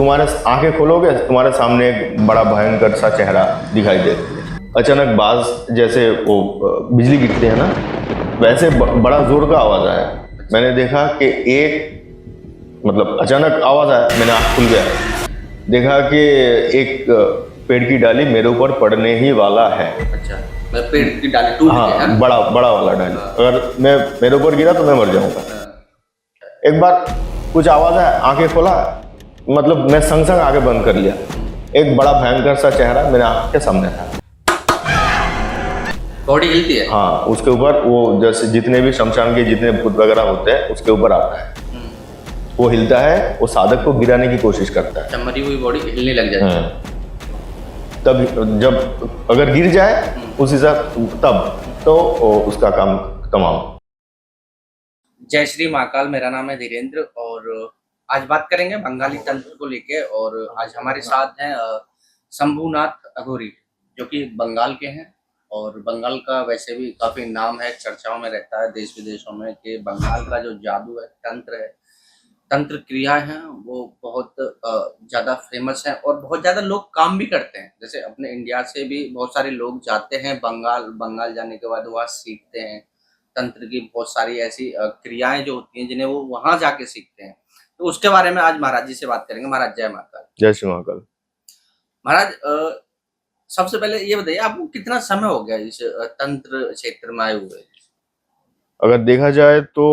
तुम्हारे आंखें खोलोगे, तुम्हारे सामने एक बड़ा भयंकर सा चेहरा दिखाई दे। अचानक बाज जैसे वो बिजली गिरती है ना, वैसे बड़ा जोर का आवाज आया। मैंने देखा कि एक मतलब अचानक आवाज आया, मैंने आंख खुल गया, देखा कि एक पेड़ की डाली मेरे ऊपर पड़ने ही वाला है। अच्छा, मतलब पेड़ की डाली टूट गई। हाँ, बड़ा बड़ा वाला डाली। अगर मैं मेरे ऊपर गिरा तो मैं मर जाऊंगा। एक बार कुछ आवाज आया, आंखें खोला, मतलब मैं संग संग आंखें बंद कर लिया। एक बड़ा भयंकर सा चेहरा मेरे आंख के सामने था। बॉडी हिलती है? हाँ, उसके ऊपर वो जैसे जितने भी शमशान के जितने भूत वगैरह होते हैं उसके ऊपर आता है, वो हिलता है, वो साधक को गिराने की कोशिश करता है। मरी हुई बॉडी हिलने लग जाती है। तब जब अगर गिर जाए उस हिसाब तब तो उसका काम तमाम। जय श्री महाकाल, मेरा नाम है धीरेन्द्र और आज बात करेंगे बंगाली तंत्र को लेके। और आज हमारे साथ हैं शंभुनाथ अघोरी, जो कि बंगाल के हैं। और बंगाल का वैसे भी काफी नाम है, चर्चाओं में रहता है देश विदेशों में कि बंगाल का जो जादू है, तंत्र क्रियाएं हैं, वो बहुत ज्यादा फेमस है और बहुत ज्यादा लोग काम भी करते हैं। जैसे अपने इंडिया से भी बहुत सारे लोग जाते हैं बंगाल जाने के बाद वहाँ सीखते हैं तंत्र की बहुत सारी ऐसी क्रियाएं जो होती हैं जिन्हें वो वहां जाके सीखते हैं। तो उसके बारे में आज महाराज जी से बात करेंगे। महाराज जय महाकाल। जय श्री महाकाल। महाराज, सबसे पहले ये बताइए, आपको कितना समय हो गया इस तंत्र क्षेत्र में आए हुए? अगर देखा जाए तो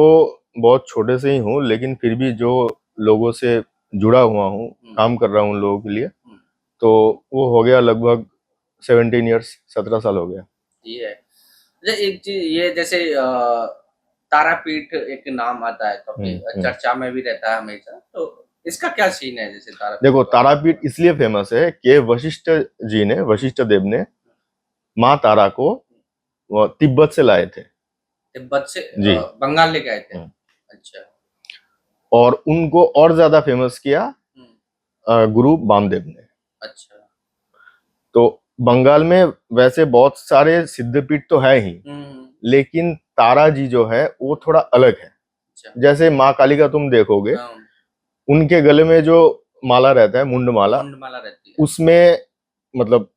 बहुत छोटे से ही हूँ, लेकिन फिर भी जो लोगों से जुड़ा हुआ हूँ, काम कर रहा हूँ लोगों के लिए, तो वो हो गया लगभग 17 ईयर्स, 17 साल हो गया। ये है। एक चीज ये जैसे तारापीठ एक नाम आता है, तो चर्चा में भी रहता है हमेशा, तो इसका क्या सीन है? जैसे तारापीठ, देखो, तारापीठ इसलिए फेमस है कि वशिष्ठ देव ने माँ तारा को तिब्बत से लाए थे। तिब्बत से जी, बंगाल लेके आए थे। अच्छा। और उनको और ज्यादा फेमस किया गुरु वामदेव ने। अच्छा। तो बंगाल में वैसे बहुत सारे सिद्धपीठ तो है ही, लेकिन तारा जी जो है वो थोड़ा अलग है। अच्छा। जैसे माँ काली का तुम देखोगे, उनके गले में जो माला रहता है, मुंड माला रहती है, उसमें मतलब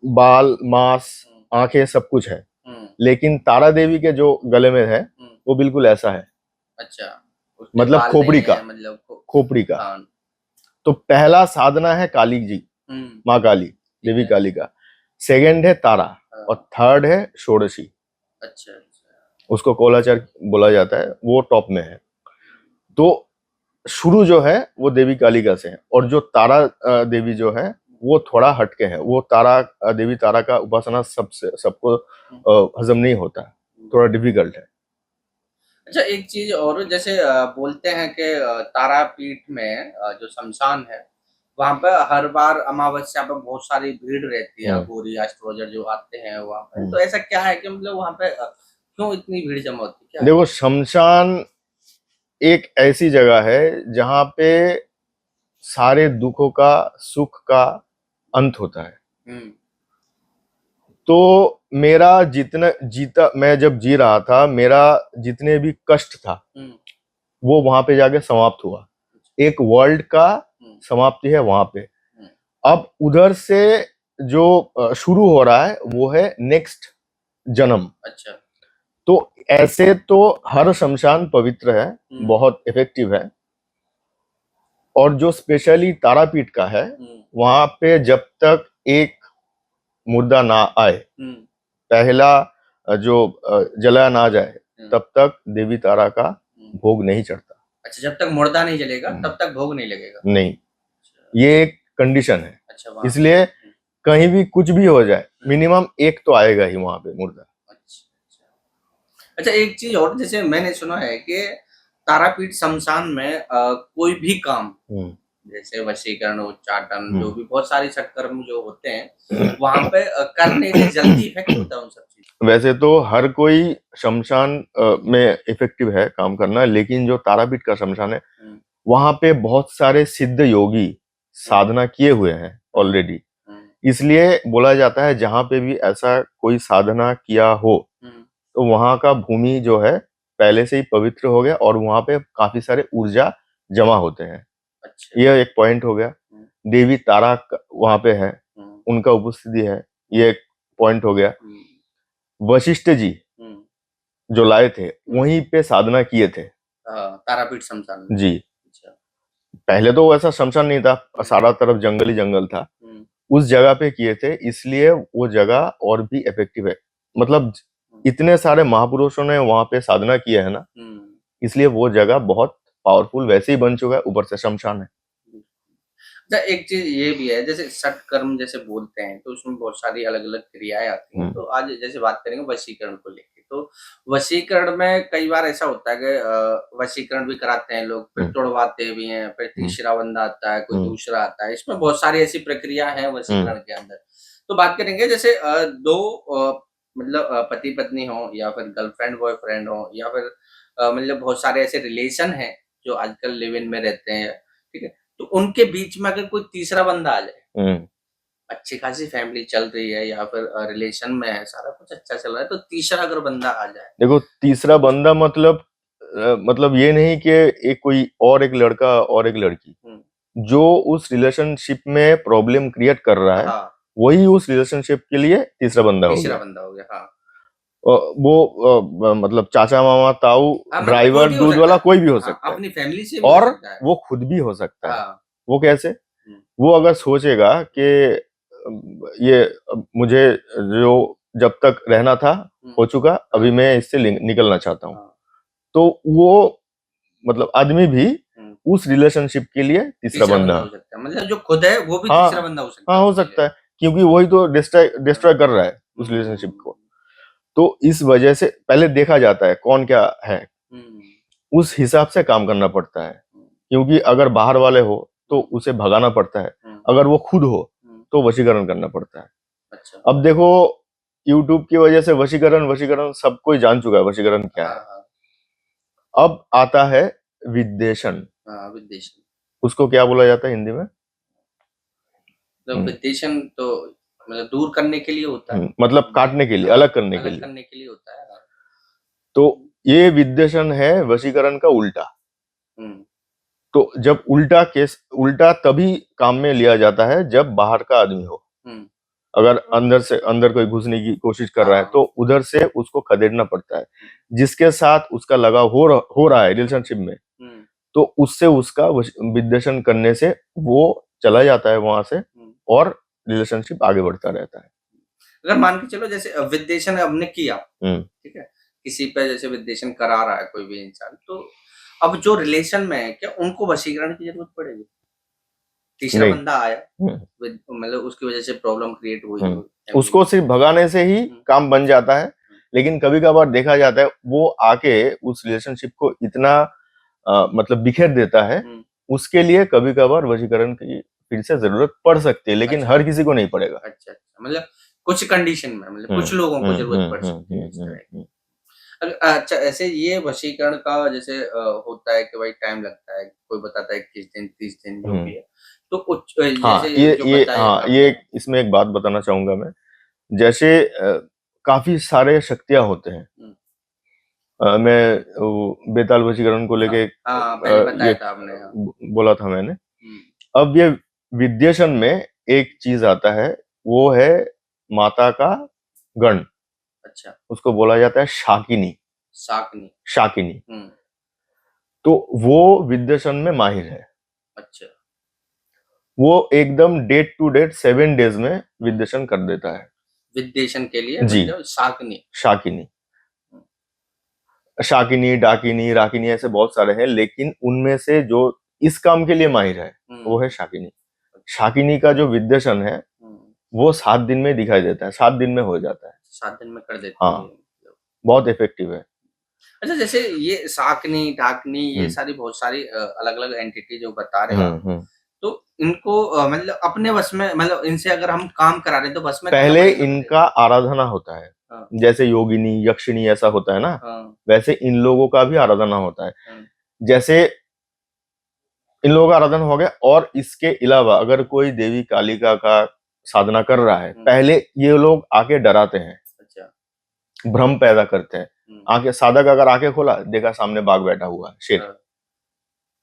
बाल, मांस, आंखें सब कुछ है। लेकिन तारा देवी के जो गले में है वो बिल्कुल ऐसा है। अच्छा, मतलब खोपड़ी का, मतलब खोपड़ी का। तो पहला साधना है काली जी, माँ काली, देवी काली का। सेकंड है तारा, और थर्ड है षोडशी। अच्छा। उसको कोलाचार बोला जाता है, वो टॉप में है। तो शुरू जो है वो देवी कालिका से है, और जो तारा देवी जो है वो थोड़ा हटके है। वो तारा देवी तारा का उपासना सबको हजम नहीं होता, थोड़ा डिफिकल्ट है। अच्छा, एक चीज और, जैसे बोलते हैं कि तारापीठ में जो शमशान है वहां पे हर बार अमावस्या पे बहुत सारी भीड़ रहती है, अघोरी एस्ट्रोलॉजर जो आते हैं वहां पे। तो ऐसा क्या है कि मतलब वहां पे क्यों इतनी भीड़ जमा होती है? क्या देखो, शमशान एक ऐसी जगह है जहां पे सारे दुखों का, सुख का अंत होता है। तो मेरा मैं जब जी रहा था, मेरा जितने भी कष्ट था वो वहां पे जाके समाप्त हुआ। एक वर्ल्ड का समाप्ति है वहां पे। अब उधर से जो शुरू हो रहा है वो है नेक्स्ट जन्म। अच्छा। तो ऐसे तो हर शमशान पवित्र है, बहुत इफेक्टिव है। और जो स्पेशली तारापीठ का है, वहां पे जब तक एक मुर्दा ना आए, पहला जो जलाया ना जाए, तब तक देवी तारा का भोग नहीं चढ़ता। अच्छा, जब तक मुर्दा नहीं जलेगा तब तक भोग नहीं लगेगा? नहीं, ये एक कंडीशन है। अच्छा, इसलिए कहीं भी कुछ भी हो जाए, मिनिमम एक तो आएगा ही वहां पे मुर्दा। अच्छा, एक चीज और, जैसे मैंने सुना है कि तारापीठ शमशान में कोई भी काम, जैसे वशीकरण, उच्चाटन, जो भी बहुत सारे सत्कर्म जो होते हैं वहां पे करने से जल्दी इफेक्ट होता है उन सब चीज। वैसे तो हर कोई शमशान में इफेक्टिव है काम करना, लेकिन जो तारापीठ का शमशान है वहां पे बहुत सारे सिद्ध योगी साधना किए हुए हैं ऑलरेडी। इसलिए बोला जाता है जहां पे भी ऐसा कोई साधना किया हो तो वहां का भूमि जो है पहले से ही पवित्र हो गया, और वहां पे काफी सारे ऊर्जा जमा होते हैं। अच्छा। यह एक पॉइंट हो गया। देवी तारा वहां पे है, हम्म, उनका उपस्थिति है, ये एक पॉइंट हो गया। हम्म, वशिष्ठ जी हम्म, जो लाए थे वहीं पे साधना किए थे। तारापीठ शमशान में। जी, अच्छा। पहले तो वैसा शमशान नहीं था, सारा तरफ जंगल ही जंगल था, हम्म, उस जगह पे किए थे, इसलिए वो जगह और भी इफेक्टिव है। मतलब इतने सारे महापुरुषों ने वहां पे साधना किया है ना, हम्म, इसलिए वो जगह बहुत पावरफुल वैसे ही बन चुका है, ऊपर से शमशान है। अच्छा, एक चीज ये भी है, जैसे षटकर्म जैसे बोलते हैं तो उसमें बहुत सारी अलग अलग क्रियाएं आती हैं। हम्म, तो आज जैसे बात करेंगे वशीकरण को लेके, तो वशीकरण में कई बार ऐसा होता है कि वशीकरण भी कराते हैं लोग, फिर हम्म, तुड़वाते भी हैं, फिर हम्म, तीसरा बंदा आता है, कोई हम्म, दूसरा आता है। इसमें बहुत सारी ऐसी प्रक्रिया है हम्म, वशीकरण के अंदर। तो बात करेंगे जैसे दो मतलब पति पत्नी हो, या फिर गर्लफ्रेंड बॉयफ्रेंड हो, या फिर मतलब बहुत सारे ऐसे रिलेशन हैं जो आजकल लिव इन में रहते हैं, ठीक है। तो उनके बीच में अगर कोई तीसरा बंदा आ जाए, हम्म। अच्छी खासी फैमिली चल रही है या फिर रिलेशन में है, सारा कुछ अच्छा चल रहा है, तो तीसरा अगर बंदा आ जाए देखो, तीसरा तो बंदा मतलब मतलब ये नहीं कि एक कोई और एक लड़का और एक लड़की, हम्म, जो उस रिलेशनशिप में प्रॉब्लम क्रिएट कर रहा है हाँ, वही उस रिलेशनशिप के लिए तीसरा बंदा हो तीसरा गया। बंदा हो गया, हाँ। वो मतलब चाचा मामा ताऊ हाँ, मतलब कोई ड्राइवर भी हो दूध सकता वाला है। कोई भी हो हाँ, सकता है, अपनी फैमिली से भी हो और सकता है। वो खुद भी हो सकता है। हाँ। वो कैसे? हम्म, वो अगर सोचेगा कि ये मुझे जो जब तक रहना था हम्म, हो चुका, हाँ, अभी मैं इससे निकलना चाहता हूँ, हाँ, तो वो मतलब आदमी भी हम्म, उस रिलेशनशिप के लिए तीसरा तीसरा बंदा बंदा है। हो सकता है, मतलब जो खुद है वो भी तीसरा हाँ, बंदा हो सकता हाँ है हो उसके लिए। सकता है, क्योंकि वही तो डिस्ट्रॉय हाँ, डिस्ट्रॉय कर रहा है उस रिलेशनशिप हम्म, को। तो इस वजह से पहले देखा जाता है कौन क्या है, हम्म, उस हिसाब से काम करना पड़ता है। हम्म, क्योंकि अगर बाहर वाले हो तो हम्म, उसे भगाना पड़ता है, हम्म, अगर वो खुद हो हम्म, तो वशीकरण करना पड़ता है। अच्छा। अब देखो, यूट्यूब की वजह से वशीकरण वशीकरण सब कोई जान चुका है वशीकरण क्या हाँ, है। हाँ, अब आता है विद्वेषण। हाँ, विदेशी। उसको क्या बोला जाता है हिंदी में? तो हम्म, विदेशन तो मतलब दूर करने के लिए होता है। मतलब काटने के लिए, हाँ, अलग करने के अलग लिए। करने के लिए होता है। हाँ। तो ये विद्वेषण है वशीकरण का उल्टा। हुँ, तो जब उल्टा केस, उल्टा तभी काम में लिया जाता है जब बाहर का आदमी हो। हुँ, अगर अंदर से अंदर कोई घुसने की कोशिश कर रहा है हाँ, तो उधर से उसको खदेड़ना पड़ता है। जिसके साथ उसका लगाव हो रहा है रिलेशनशिप में, हुँ, तो उससे उसका विद्वेषण करने से वो चला जाता है वहां से, हुँ। और रिलेशनशिप आगे बढ़ता रहता है। अगर मान के चलो जैसे विदेशन हमने किया, हम्म, ठीक है? किसी पे जैसे विदेशन करा रहा है कोई भी इंसान, तो अब जो रिलेशन में है, क्या उनको वशीकरण की ज़रूरत पड़ेगी? तीसरा नहीं। बंदा आया, हम्म, मतलब उसकी वजह से प्रॉब्लम क्रिएट हुई फैमिली उसको में। सिर्फ भगाने से ही हुँ, काम बन जाता है। हुँ, लेकिन कभी कभार देखा जाता है वो आके उस रिलेशनशिप को इतना मतलब बिखेर देता है, हुँ, उसके लिए कभी कभार वशीकरण की फिर से जरूरत पड़ सकती है, लेकिन अच्छा, हर किसी को नहीं पड़ेगा। अच्छा, अच्छा। मतलब कुछ कंडीशन में, मतलब हम्म, कुछ लोगों को हम्म, ज़रूरत हम्म, पड़ हम्म, सकती है इस तरह की। हम्म। अच्छा, ऐसे ये वशीकरण का जैसे होता है कि भाई टाइम लगता है, कोई बताता है 21 दिन, 30 दिन जो हम्म। भी है। तो कुछ हाँ, जैसे जो ये बताया हाँ, आपने। इसमें एक बात बताना चाहूंगा मैं। जैसे काफी सारे शक्तियां होते हैं। हुँ, मैं वो बेताल वशीकरण को हाँ, लेके हाँ, पहले बताया ये था आपने, हाँ। बोला था मैंने। हुँ, अब ये विद्वेषण में एक चीज आता है, वो है माता का गण। अच्छा, उसको बोला जाता है शाकिनी। शाकनी। शाकिनी। हुँ, तो वो विद्वेषण में माहिर है। अच्छा, वो एकदम डेट टू डेट 7 डेज में हुँ, विद्वेषण कर देता है। विदेशन के लिए जी, मतलब शाकनी। शाकिनी। हुँ, शाकिनी, डाकिनी, राकिनी ऐसे बहुत सारे हैं, लेकिन उनमें से जो इस काम के लिए माहिर है वो हुँ, है शाकिनी। अच्छा, शाकिनी का जो विद्वेषण है हुँ, वो 7 दिन में दिखाई देता है, 7 दिन में हो जाता है। 7 दिन में कर देती है हाँ, मतलब। बहुत इफेक्टिव है। अच्छा, जैसे ये शाकनी, डाकनी, ये हम्म, सारी बहुत सारी अलग-अलग एंटिटी जो बता रहे हो हम्म, आप, तो इनको मतलब अपने बस में, मतलब इनसे अगर हम काम करा रहे हैं तो बस में करना पहले पड़ेगा फिर? इनका आराधना होता है। हाँ, जैसे योगिनी यक्षिणी ऐसा होता है ना, हाँ, वैसे इन लोगों का भी आराधना होता है। हाँ, जैसे इन लोगों का आराधना हो गया, और इसके अलावा अगर कोई देवी कालिका का साधना कर रहा है, हुँ, पहले ये लोग आके डराते हैं, अच्छा, भ्रम पैदा करते हैं। हुँ, आंखें, साधक अगर आंखें खोला, देखा सामने बाघ बैठा हुआ है, शेर। हाँ,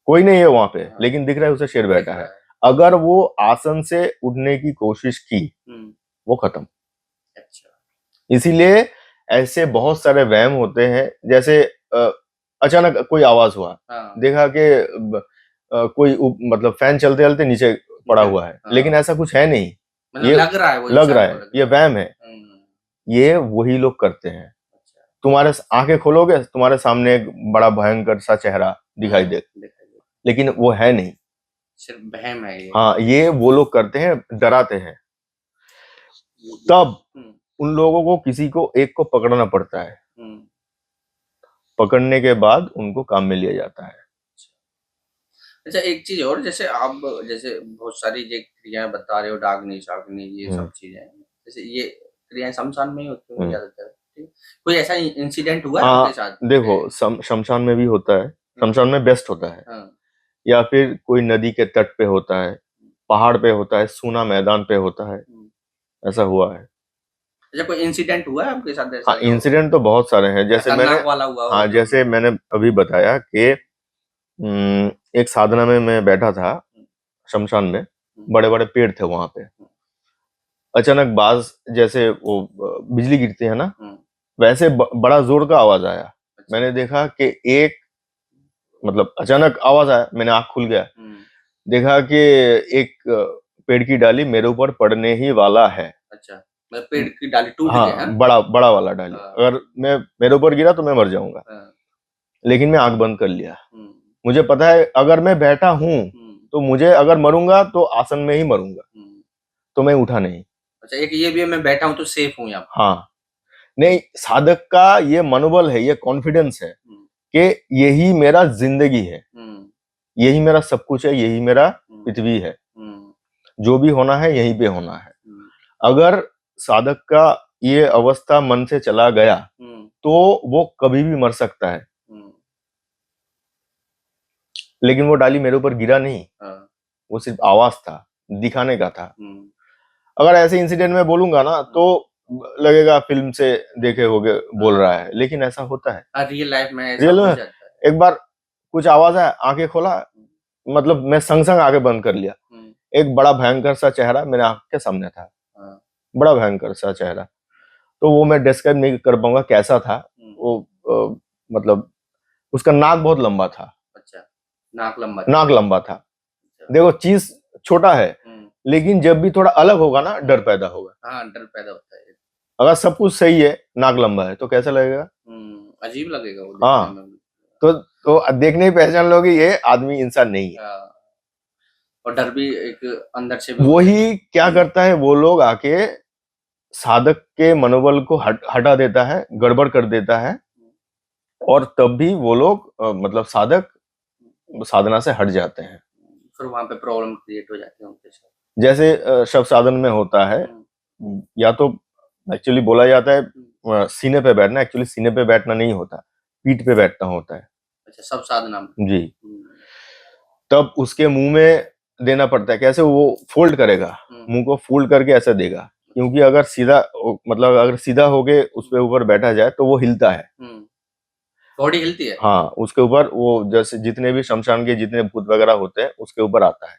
कोई नहीं है वहां पे, हाँ, लेकिन दिख रहा है उसे शेर दिख बैठा रहा है। है। अगर वो आसन से उठने की कोशिश की, वो खत्म। अच्छा। इसीलिए ऐसे बहुत सारे वहम होते हैं, जैसे अचानक कोई आवाज हुआ, हाँ। देखा कि कोई मतलब फैन चलते चलते नीचे पड़ा हुआ है, हाँ। लेकिन ऐसा कुछ है नहीं, मतलब ये लग रहा है, वो लग इंसान रहा को है, लग ये रहा वहम है। ये वही लोग करते हैं। अच्छा। तुम्हारे आंखें खोलोगे, तुम्हारे सामने एक बड़ा भयंकर सा चेहरा दिखाई दे, दिखाई दे, लेकिन वो है नहीं। सिर्फ वहम है ये। हाँ, ये वो लोग करते हैं, डराते हैं। तब उन लोगों को किसी को एक को पकड़ना पड़ता है, पकड़ने के बाद उनको काम में लिया जाता है। अच्छा, एक चीज और, जैसे आप जैसे बहुत सारी जो क्रियाएं बता रहे हो, डागनी शागनी ये सब चीजें, जैसे ये क्रियाएं शमशान में ही होती होंगी ज्यादातर, ठीक? कोई ऐसा इंसिडेंट हुआ है आपके साथ? देखो, शमशान में भी होता है, शमशान में बेस्ट होता है, हाँ। या फिर कोई नदी के तट पे होता है, पहाड़ पे होता है, सूना मैदान पे होता है, ऐसा हुआ है। अच्छा, कोई इंसिडेंट हुआ है आपके साथ ऐसा हाँ, जो इंसिडेंट तो बहुत सारे हैं, जैसे मैंने खतरनाक वाला हुआ हो? हाँ, जैसे मैंने अभी बताया कि एक साधना में मैं बैठा था, शमशान में बड़े बड़े पेड़ थे वहां पे। अचानक बाज जैसे वो बिजली गिरती है ना, वैसे बड़ा जोर का आवाज आया। मैंने देखा कि एक मतलब अचानक आवाज आया, मैंने आंख खुल गया, देखा कि एक पेड़ की डाली मेरे ऊपर पड़ने ही वाला है। अच्छा, मतलब पेड़ की डाली टूट गई है? हाँ, बड़ा बड़ा वाला डाली, अगर मैं मेरे ऊपर गिरा तो मैं मर जाऊंगा, लेकिन मैं आंख बंद कर लिया। मुझे पता है अगर मैं बैठा हूं तो मुझे, अगर मरूंगा तो आसन में ही मरूंगा, तो मैं उठा नहीं। अच्छा, एक ये भी है, मैं बैठा हूं तो सेफ हूं यहाँ। हाँ, नहीं, साधक का ये मनोबल है, ये कॉन्फिडेंस है कि यही मेरा जिंदगी है, यही मेरा सब कुछ है, यही मेरा पृथ्वी है, जो भी होना है यहीं पे होना है। अगर साधक का ये अवस्था मन से चला गया तो वो कभी भी मर सकता है, लेकिन वो डाली मेरे ऊपर गिरा नहीं, वो सिर्फ आवाज था, दिखाने का था। अगर ऐसे इंसिडेंट में बोलूंगा ना तो लगेगा फिल्म से देखे होगे बोल रहा है, लेकिन ऐसा होता है रियल लाइफ में, ऐसा रियल हो में। जाता है। एक बार कुछ आवाज आया, आंखें खोला, मतलब मैं संग संग आंखें बंद कर लिया, एक बड़ा भयंकर सा चेहरा मेरे आंख के सामने था, बड़ा भयंकर सा चेहरा। तो वो मैं डिस्क्राइब नहीं कर पाऊंगा कैसा था वो, मतलब उसका नाक बहुत लंबा था। अच्छा, नाक लंबा था। देखो, चीज छोटा है, लेकिन जब भी थोड़ा अलग होगा ना, डर पैदा होगा। हाँ, डर पैदा होता है। अगर सब कुछ सही है, नाक लंबा है, तो कैसा लगेगा? अजीब लगेगा वो हाँ, देखने में। तो देखने ही पहचान लोगे ये आदमी इंसान नहीं है। और डर भी एक अंदर से भी वही क्या करता है, वो लोग आके साधक के मनोबल को हटा देता है, गड़बड़ कर देता है, और तब भी वो लोग मतलब साधक साधना से हट जाते हैं। फिर वहां पे प्रॉब्लम क्रिएट हो जाती है उनके साथ। जैसे शव साधन में होता है, या तो एक्चुअली बोला जाता है सीने पे बैठना, एक्चुअली सीने पे बैठना नहीं होता, पीठ पे बैठना होता है। अच्छा, सब साधना में जी। तब उसके मुंह में देना पड़ता है। कैसे? वो फोल्ड करेगा, मुंह को फोल्ड करके ऐसा देगा, क्योंकि अगर सीधा, मतलब अगर सीधा होके उस पे ऊपर बैठा जाए तो वो हिलता है, बॉडी हिलती है। हाँ, उसके ऊपर वो जैसे जितने भी शमशान के जितने भूत वगैरह होते हैं उसके ऊपर आता है,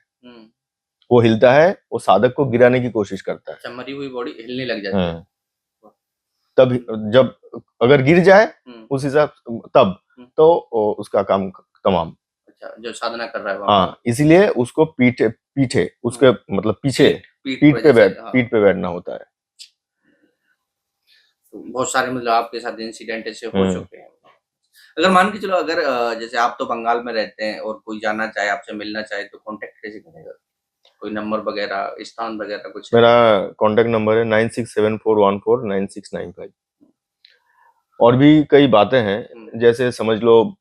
वो हिलता है, वो साधक को गिराने की कोशिश करता है। अच्छा, मरी हुई बॉडी हिलने लग जाती है। तब जब अगर गिर जाए उस हिसाब, तब तो उसका काम तमाम। अच्छा, जो साधना कर रहा है हाँ, इसलिए उसको पीठे उसके मतलब पीछे पीठ पे बैठना होता है। तो बहुत सारे मतलब आपके साथ इंसिडेंट ऐसे हो चुके हैं। अगर मान के चलो, अगर जैसे आप तो बंगाल में रहते हैं और कोई जानना चाहे, आपसे मिलना चाहे, तो कांटेक्ट कैसे करेगा? कोई नंबर वगैरह, स्थान वगैरह कुछ? मेरा कांटेक्ट नंबर है 9674149695। और भी कई बातें हैं, जैसे समझ लो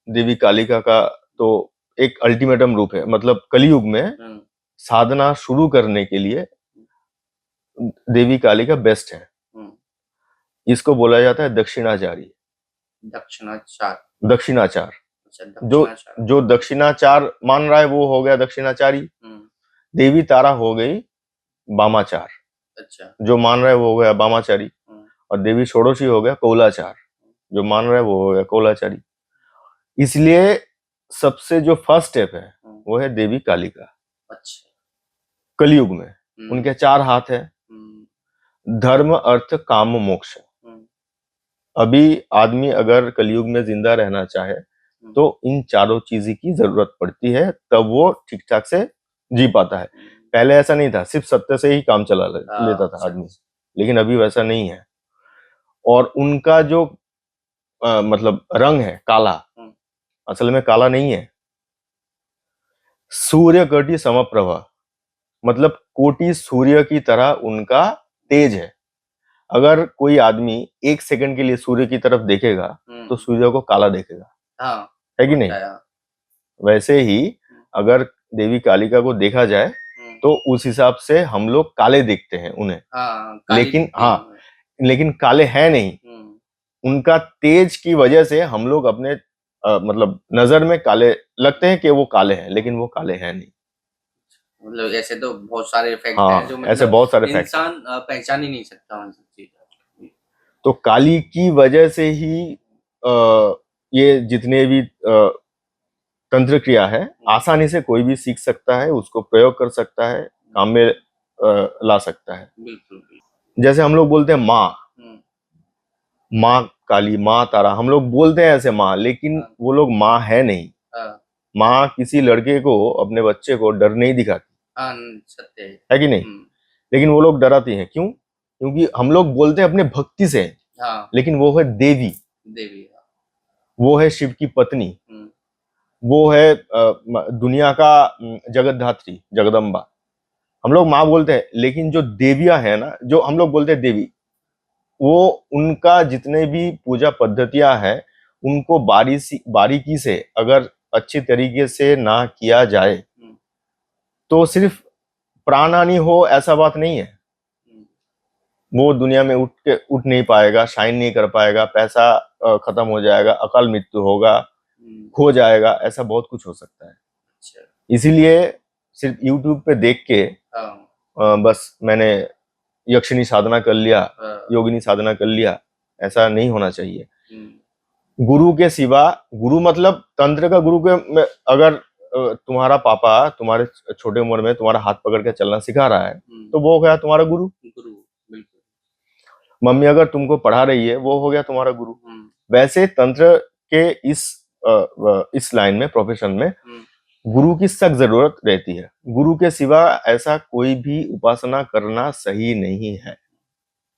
देवी कालिका का तो एक अल्टीमेटम रूप है, मतलब कलयुग में साधना शुरू करने के लिए देवी कालिका बेस्ट है। इसको बोला जाता है दक्षिणाचारी। दक्षिणाचार जो दक्षिणाचार मान रहा है वो हो गया दक्षिणाचारी। देवी तारा हो गई वामाचार। अच्छा, जो मान रहा है वो हो गया वामाचारी। और देवी षोडशी हो गया कौलाचार, जो मान रहा है वो हो गया कौलाचारी। इसलिए सबसे जो फर्स्ट स्टेप है वो है देवी कालिका। अच्छा। कलयुग में उनके 4 हाथ है, धर्म अर्थ काम मोक्ष। अभी आदमी अगर कलयुग में जिंदा रहना चाहे तो इन चारों चीज की जरूरत पड़ती है, तब वो ठीक ठाक से जी पाता है। पहले ऐसा नहीं था, सिर्फ सत्य से ही काम चला लेता था आदमी, लेकिन अभी वैसा नहीं है। और उनका जो मतलब रंग है काला, असल में काला नहीं है, सूर्य कोटि समप्रभा, मतलब कोटि सूर्य की तरह उनका तेज है। अगर कोई आदमी 1 सेकंड के लिए सूर्य की तरफ देखेगा तो सूर्य को काला देखेगा, है कि नहीं? वैसे ही अगर देवी कालिका को देखा जाए तो उस हिसाब से हम लोग काले दिखते हैं उन्हें, लेकिन काले हैं नहीं। उनका तेज की वजह से हम लोग अपने मतलब नजर में काले लगते हैं कि वो काले हैं, लेकिन वो काले हैं नहीं। मतलब ऐसे तो बहुत सारे इफेक्ट हैं जो मतलब ऐसे बहुत सारे इंसान पहचान ही नहीं सकता उन सब चीजों। तो काली की वजह से ही ये जितने भी तंत्र क्रिया है आसानी से कोई भी सीख सकता है, उसको प्रयोग कर सकता है, काम में ला सकता है। बिल्कुल। जैसे हम लोग बोलते हैं माँ काली, माँ तारा, हम लोग बोलते हैं ऐसे माँ, लेकिन वो लोग माँ है नहीं। माँ किसी लड़के को, अपने बच्चे को डर नहीं दिखाती, सत्य है कि नहीं? लेकिन वो लोग डराती हैं, क्यों? क्योंकि हम लोग बोलते हैं अपने भक्ति से, लेकिन वो है देवी, वो है शिव की पत्नी, वो है दुनिया का जगतधात्री जगदम्बा। हम लोग माँ बोलते हैं, लेकिन जो देवियां है ना, जो हम लोग बोलते हैं देवी, वो उनका जितने भी पूजा पद्धतियां हैं उनको बारीकी से अगर अच्छी तरीके से ना किया जाए तो सिर्फ प्राण हानि हो ऐसा बात नहीं है। वो दुनिया में उठ नहीं पाएगा, शाइन नहीं कर पाएगा, पैसा खत्म हो जाएगा, अकाल मृत्यु होगा, खो जाएगा, ऐसा बहुत कुछ हो सकता है। इसीलिए सिर्फ YouTube पे देख के बस मैंने यक्षिणी साधना कर लिया, योगिनी साधना कर लिया, ऐसा नहीं होना चाहिए। गुरु के सिवा, गुरु मतलब तंत्र का गुरु के, अगर तुम्हारा पापा तुम्हारे छोटे उम्र में तुम्हारा हाथ पकड़ के चलना सिखा रहा है तो वो हो गया तुम्हारा गुरु। मम्मी अगर तुमको पढ़ा रही है वो हो गया तुम्हारा गुरु। वैसे तंत्र के इस लाइन में, प्रोफेशन में गुरु की सख्त जरूरत रहती है। गुरु के सिवा ऐसा कोई भी उपासना करना सही नहीं है।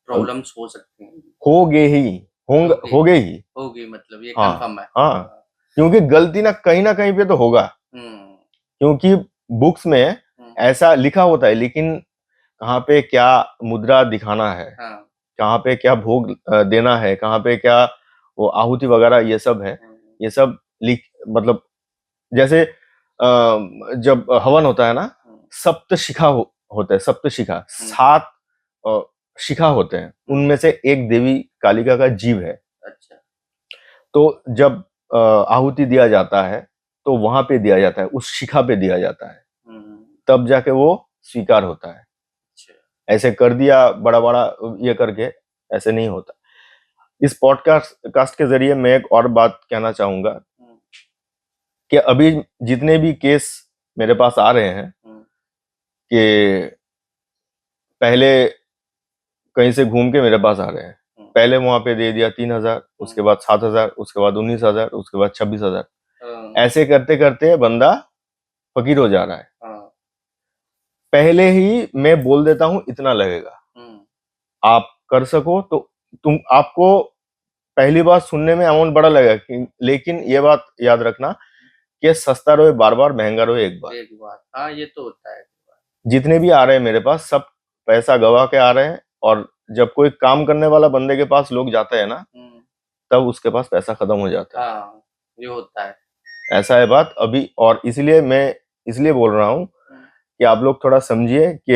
प्रॉब्लम्स हो सकते हैं, होगी मतलब ये कंफर्म है। क्योंकि गलती ना कहीं पे तो होगा, क्योंकि बुक्स में ऐसा लिखा होता है, लेकिन कहाँ पे क्या मुद्रा दिखाना है, कहाँ पे क्या भोग देना है, कहाँ पे क्या वो आहुति वगैरह ये सब है, ये सब मतलब जैसे जब हवन होता है ना, सप्त शिखा होता है, सप्त शिखा 7 शिखा होते हैं, उनमें से एक देवी कालिका का जीव है। अच्छा। तो जब आहुति दिया जाता है तो वहां पे दिया जाता है, उस शिखा पे दिया जाता है, तब जाके वो स्वीकार होता है। ऐसे कर दिया बड़ा बड़ा ये करके ऐसे नहीं होता। इस पॉडकास्ट के जरिए मैं एक और बात कहना चाहूंगा कि अभी जितने भी केस मेरे पास आ रहे हैं कि पहले कहीं से घूम के मेरे पास आ रहे हैं, पहले वहां पे दे दिया 3,000, उसके बाद 7,000, उसके बाद 19,000, उसके बाद 26,000, ऐसे करते करते बंदा फकीर हो जा रहा है। पहले ही मैं बोल देता हूं इतना लगेगा, आप कर सको तो आपको पहली बार सुनने में अमाउंट बड़ा लगेगा, लेकिन ये बात याद रखना कि सस्ता रोए बार बार, महंगा रोए एक बार। ये तो होता है। जितने भी आ रहे हैं मेरे पास सब पैसा गवा के आ रहे हैं, और जब कोई काम करने वाला बंदे के पास लोग जाते हैं ना, तब उसके पास पैसा खत्म हो जाता है। ये होता है, ऐसा है बात अभी। और इसलिए मैं बोल रहा हूं कि आप लोग थोड़ा समझिए कि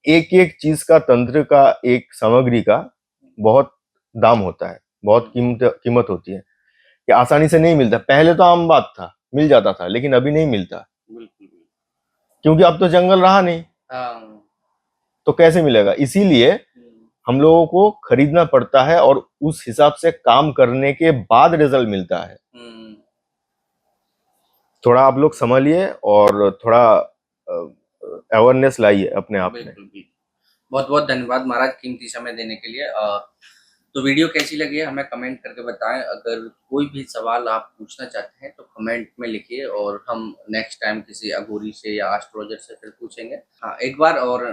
एक एक चीज का, तंत्र का, एक सामग्री का बहुत दाम होता है, बहुत कीमत होती है, कि आसानी से नहीं मिलता। पहले तो आम बात था, मिल जाता था, लेकिन अभी नहीं मिलता, क्योंकि अब तो जंगल रहा नहीं, तो कैसे मिलेगा। इसीलिए हम लोगों को खरीदना पड़ता है, और उस हिसाब से काम करने के बाद रिजल्ट मिलता है। थोड़ा आप लोग समझिए और थोड़ा अवेयरनेस लाई है अपने आप में। बिल्कुल बिल्कुल। बहुत बहुत धन्यवाद महाराज कीमती समय देने के लिए। तो वीडियो कैसी लगी है हमें कमेंट करके बताएं। अगर कोई भी सवाल आप पूछना चाहते हैं तो कमेंट में लिखिए और हम नेक्स्ट टाइम किसी अघोरी से या एस्ट्रोलॉजर से फिर पूछेंगे। हाँ, एक बार और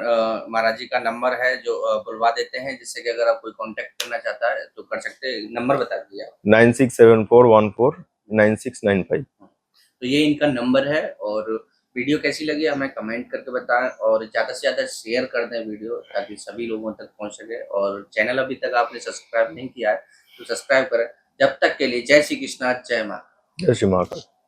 महाराज जी का नंबर है जो बुलवा देते हैं, जिससे कि अगर आप कोई कांटेक्ट करना चाहता है तो कर सकते हैं। नंबर बता दीजिए आप। 9674149695। तो ये इनका नंबर है। और वीडियो कैसी लगी हमें कमेंट करके बताएं और ज़्यादा से ज़्यादा शेयर कर दें वीडियो, ताकि सभी लोगों तक पहुंच सके। और चैनल अभी तक आपने सब्सक्राइब नहीं किया है तो सब्सक्राइब करें। जब तक के लिए जय श्री कृष्णा, जय माता। जय श्री महाकाल।